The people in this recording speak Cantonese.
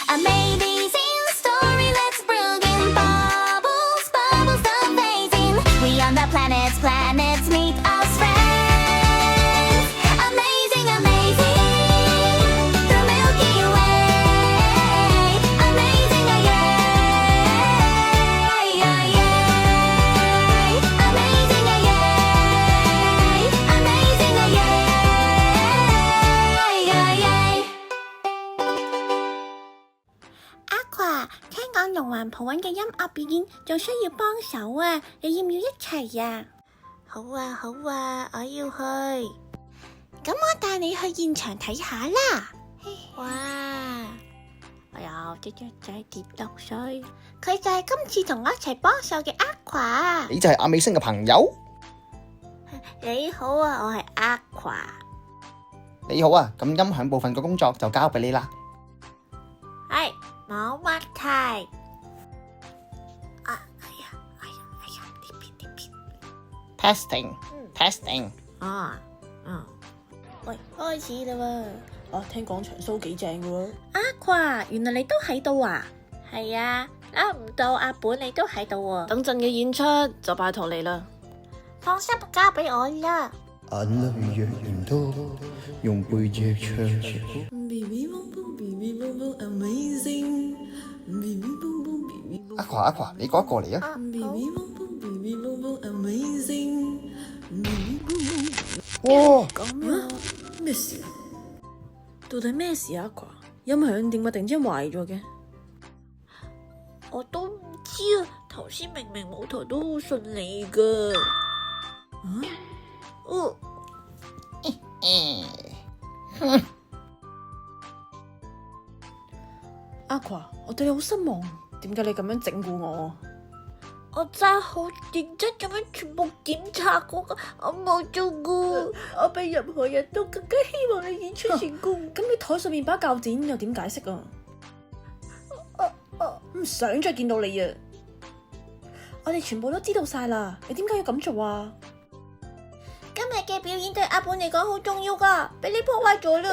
Amazing story, let's bring in bubbles, bubbles amazing. We on the planets, planets meet us friends. Amazing, amazing, the Milky Way. Amazing, yay, yay, yay. Amazing, yay, amazing, yay, yay, yay. Aqua， 聽講龍環抱韻嘅音樂表演仲需要幫手啊，你要唔要一齊呀？好啊好啊，我要去。咁我帶你去現場睇下啦。哇！哎呀，隻雀仔跌落水，佢就係今次同我一齊幫手嘅 Aqua。你就係阿美星嘅朋友？你好啊，我係 Aqua。你好啊，咁音響部分嘅工作就交俾你啦。係，冇問題。啊，哎呀，呢邊。Testing。啊，喂，開始啦喎！啊，聽講場 show 幾正嘅喎。Aqua，原來你都喺度啊？係啊，諗唔到阿本你都喺度喎。等陣嘅演出就拜託你啦。放心，交俾我啦。眼淚若然多，用背脊唱着歌。阿華，你過嚟啊！哇！咁啊？咩事啊？到底咩事啊？音響點解突然之間壞咗嘅？我都唔知啊，頭先明明舞台都好順利噶。Aqua，我對你好失望，點解你咁樣整蠱我？我真係好認真咁樣全部檢查過噶，我冇做過。我比任何人都更加希望你演出成功。咁你台上面把鉸剪又點解釋啊？唔想再見到你啊！我哋全部都知道晒啦，你點解要咁做啊？今日嘅表演對阿本嚟講好重要噶，俾你破壞咗啦。